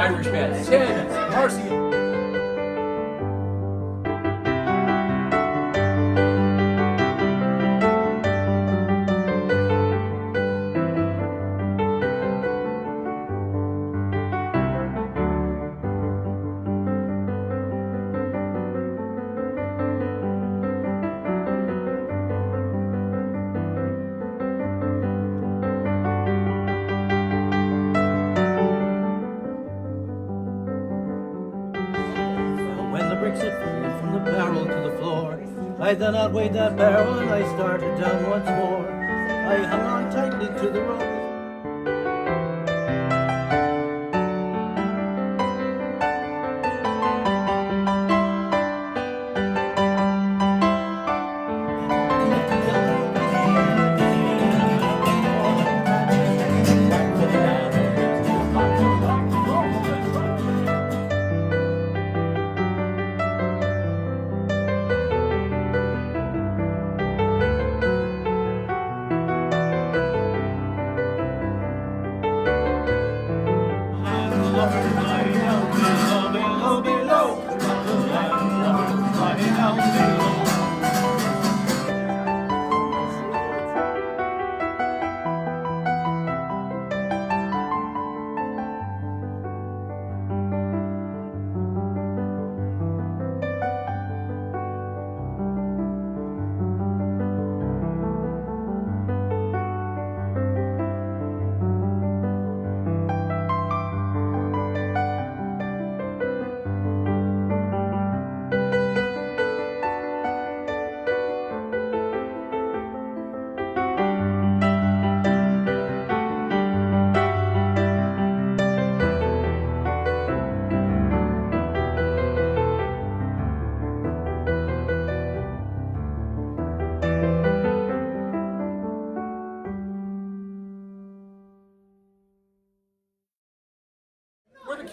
Irish band. Ted, Marcy. I then outweighed that barrel and I started down once more. I hung on tightly to the rope.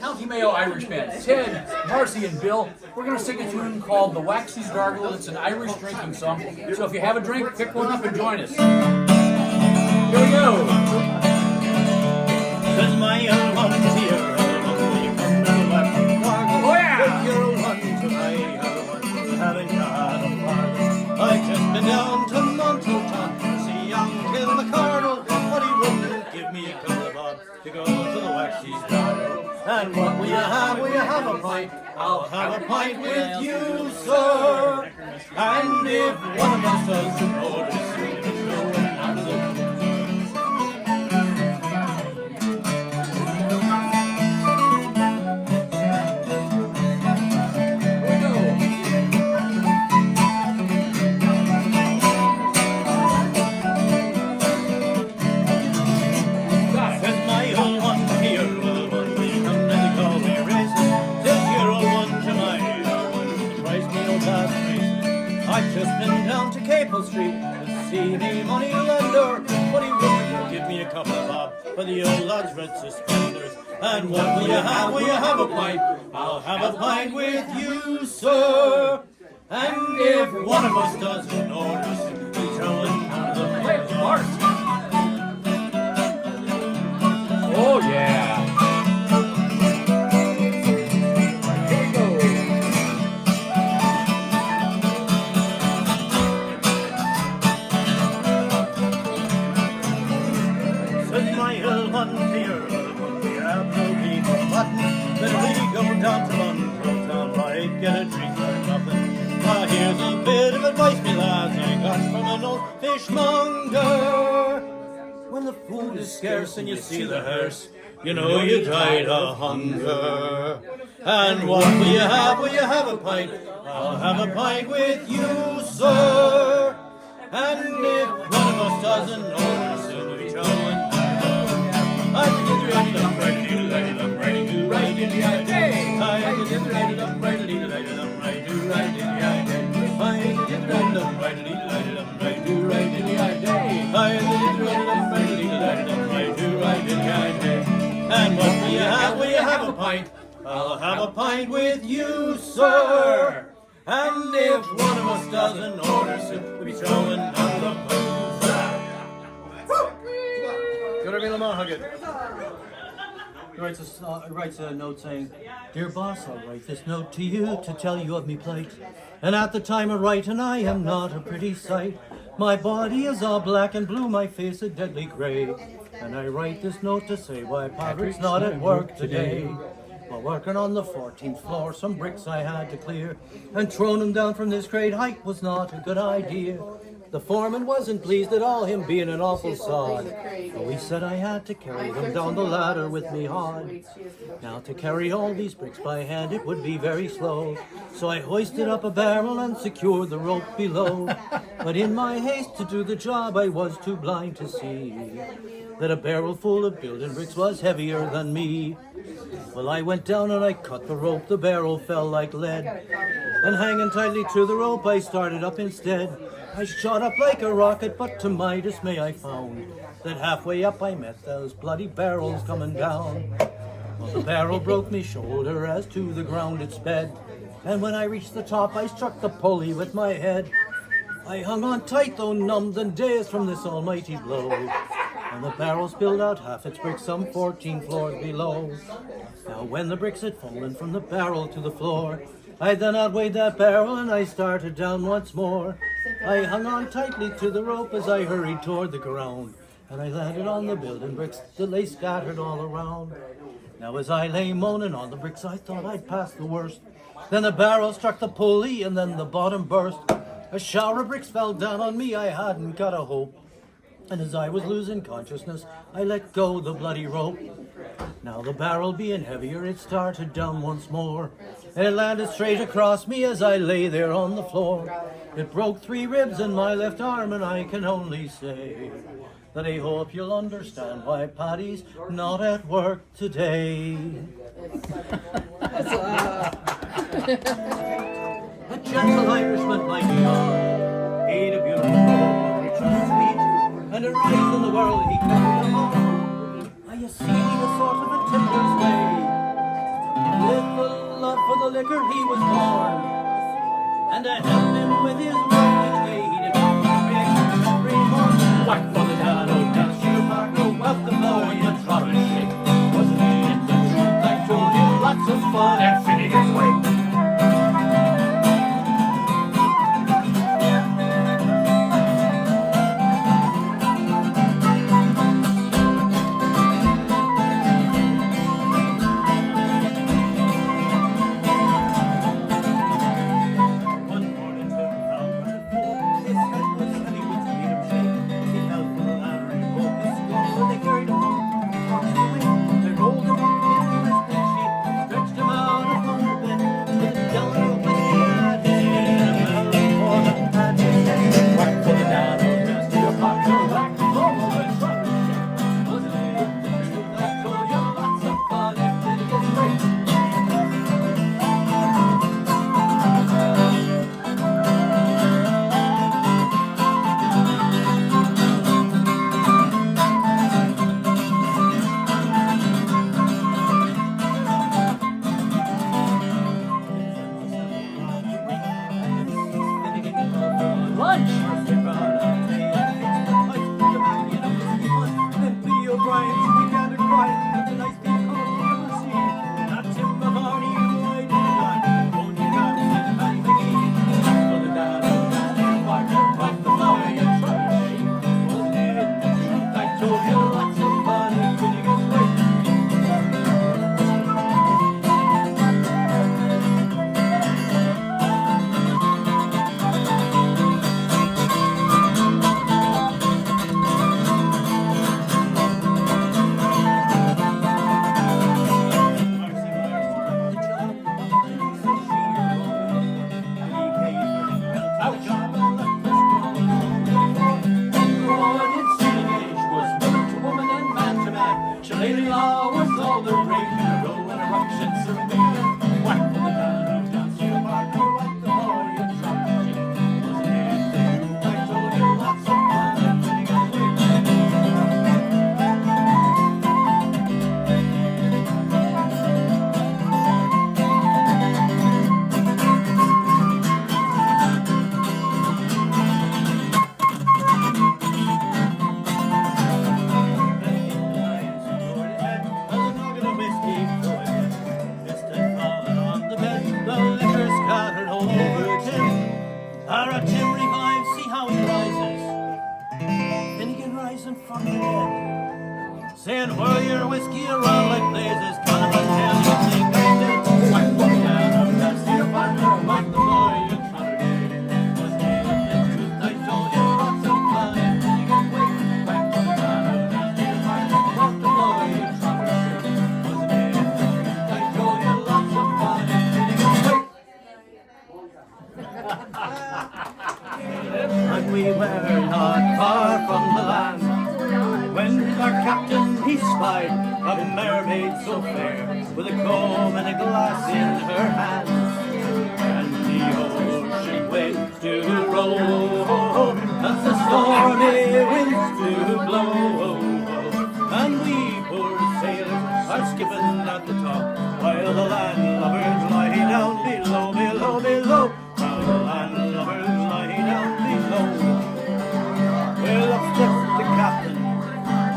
County Mayo Irish Band. Ted, Marcy, and Bill. We're going to sing a tune called The Waxy's Gargle. It's an Irish drinking song. So if you have a drink, pick one up and join us. Here we go. Cause my old one is here, Oh yeah! your old one to my old one, having got a farthing. I just been down to Montautan to see young Till McCardle, but he wouldn't give me a couple of bob to go to the Waxy's Gargle. And what will you have? Will you have a pint? I'll have a pint with you, sir. And if one of us doesn't notice, it's going out of the Street to see the money lender, but he wouldn't give me a couple of bob for the old lad's red suspenders. And what will you have? Will you have a pint? I'll have a pint with you, sir. And if one of us doesn't notice, he's throwing out of the Play smart. Oh yeah. Down to London, town, right, get a drink or nothing. Here's a bit of advice, me lads, I got from an old fishmonger. When the food is scarce and you see the hearse, you know you died of hunger. And what will you have? Will you have a pint? I'll have a pint with you, sir. And if one of us doesn't notice, it'll be trouble. I can get ready to break you, lady, I'm ready to ride in the idea. I can get ready to ride in the idea. I'm ready to ride in the idea. I can get ready to ride in the idea. I'm ready to ride in the idea. I can get ready to ride in the idea. I'm ready to ride in the idea. And what will you have? Will you have a pint? I'll have a pint with you, sir. And if one of us doesn't notice it, we'll be throwing out the booze. Good evening, Lamar Huggett. He writes a note saying, "Dear boss, I'll write this note to you to tell you of me plight. And at the time of writing, I am not a pretty sight. My body is all black and blue, my face a deadly grey. And I write this note to say why Patrick's not at work today. While working on the 14th floor, some bricks I had to clear, and throwing them down from this great height was not a good idea. The foreman wasn't pleased at all, him being an awful sod. So he said I had to carry them down the ladder with me hod. Now to carry all these bricks by hand it would be very slow. So I hoisted up a barrel and secured the rope below. But in my haste to do the job I was too blind to see that a barrel full of building bricks was heavier than me. Well, I went down and I cut the rope, the barrel fell like lead. And hanging tightly to the rope I started up instead. I shot up like a rocket, but to my dismay I found that halfway up I met those bloody barrels coming down. Well, the barrel broke me shoulder as to the ground it sped, and when I reached the top I struck the pulley with my head. I hung on tight though numbed and dazed from this almighty blow, and the barrel spilled out half its bricks some 14 floors below. Now when the bricks had fallen from the barrel to the floor, I then outweighed that barrel and I started down once more. I hung on tightly to the rope as I hurried toward the ground, and I landed on the building bricks that lay scattered all around. Now as I lay moaning on the bricks I thought I'd passed the worst. Then the barrel struck the pulley and then the bottom burst. A shower of bricks fell down on me, I hadn't got a hope. And as I was losing consciousness, I let go the bloody rope. Now the barrel being heavier, it started down once more, and it landed straight across me as I lay there on the floor. It broke 3 ribs in my left arm, and I can only say that I hope you'll understand why Paddy's not at work today. A gentle Irishman like yours, ain't a beautiful road, rich and sweet, and a rise in the world he carried along. You see, a sort of a timber's way. With the love for the liquor he was born, and to help him with his work each day, he did not create every morning. Whack for the piano, dance to your partner, whack the blow and you trot and shake. Wasn't it the truth I told you? Lots of fun and fitting his way. Stretched him out a chimney vibe, see how he rises. Then he can rise and from the dead. Saying, whirl your whiskey around like blazes, can I tell you think I'm dead? Whack, whack, down, that's the apartment, whack the boy you trotted in. Was he the truth I told you, lots of fun, and then you get wait. Whack, whack, down, that's the apartment, whack the boy you trotted in. Was he the truth I told you, lots of fun, and then you get wait. And we were not far from the land, when our captain he spied a mermaid so fair, with a comb and a glass in her hand, and the ocean waves to roll, and the stormy winds to blow, and we poor sailors are skipping at the top, while the landlubbers lie down below, below, below, while the landlubbers lie down below. Well, up steps the captain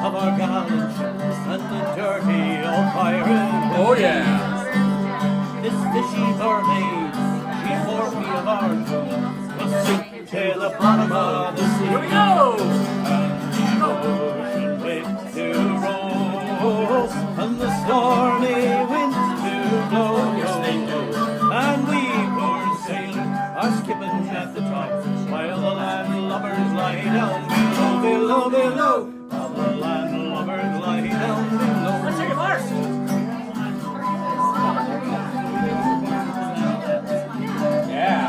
of our gallant ship, and the dirty old pirate. Oh yeah. This fishy mermaid, she's more free of our doom, will sink to the bottom of the sea. Here we go. And the ocean waves to roll, and the stormy winds to blow. Yes, they do. And we poor sailors are skipping at the top, while the landlubbers lie down below, below, below. While the landlubbers lie down below. Let's take a march. Yeah.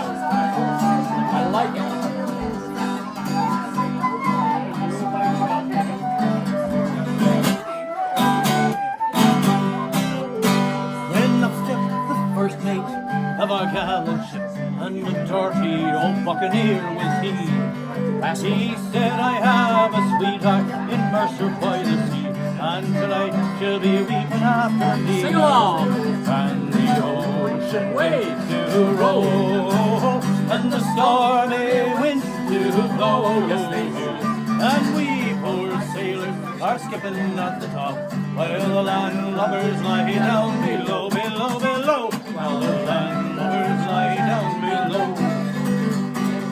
I like it. When up stepped the first mate of our gallant ship, and the dirty old buccaneer was he. He said, I have a sweetheart in Mercer by the sea, and tonight she'll be weeping after me. Sing along. And the ocean waves to roll, and the stormy winds to blow. Yes, they do. And we poor sailors are skipping at the top, while the landlubbers lie down below, below, below. While the landlubbers lie down below.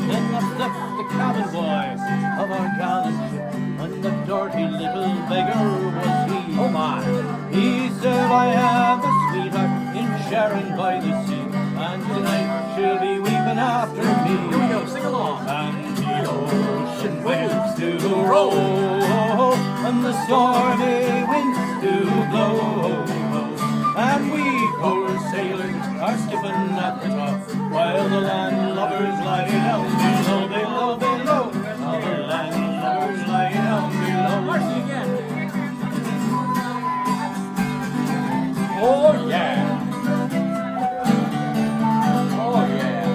Then up stepped the cabin boy of our gallant ship, and the dirty little beggar was he. Oh my. He said, I have a sweetheart in Sharon by the sea, and tonight she'll be weeping after me. Here we go. Sing along. And the ocean waves to roll, and the stormy winds to blow, and we poor sailors are skipping at the top, while the landlubbers lie down below, below, below. While the landlubbers lie down below. Marcy again. Oh yeah. Oh yeah.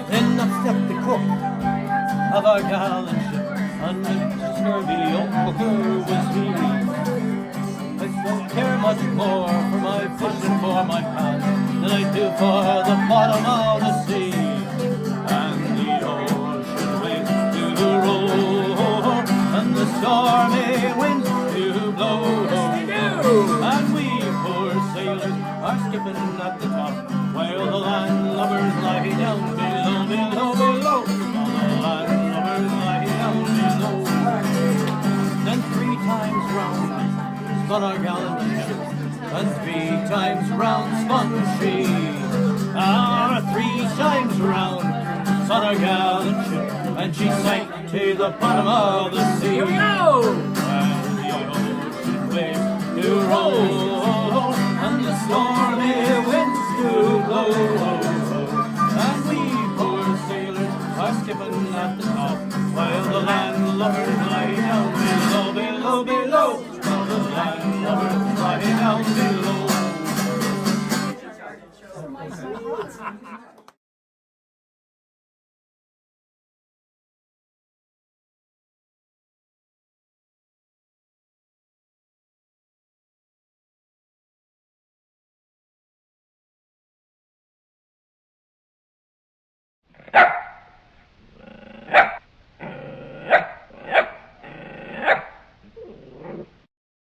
Then up stepped the cook of our gallant ship, and the scurvy old cooker was he. I don't care much more for my fish and for my pan than I do for the bottom of the sea. And the ocean waves to roll, and the stormy winds to blow. And we poor sailors are skipping at the top, while the landlubbers lie down below, below, below. While the landlubbers lie down below. Then 3 times round spun our gallant ship, and 3 times round spun she. 3 times round spun our gallant ship, and she sank to the bottom of the sea. Here we go. And the ocean waves to roll, and the stormy winds to blow, and we poor sailors are skipping at the top, while the landlubbers lie down below, below, below. While the landlubbers lie down below.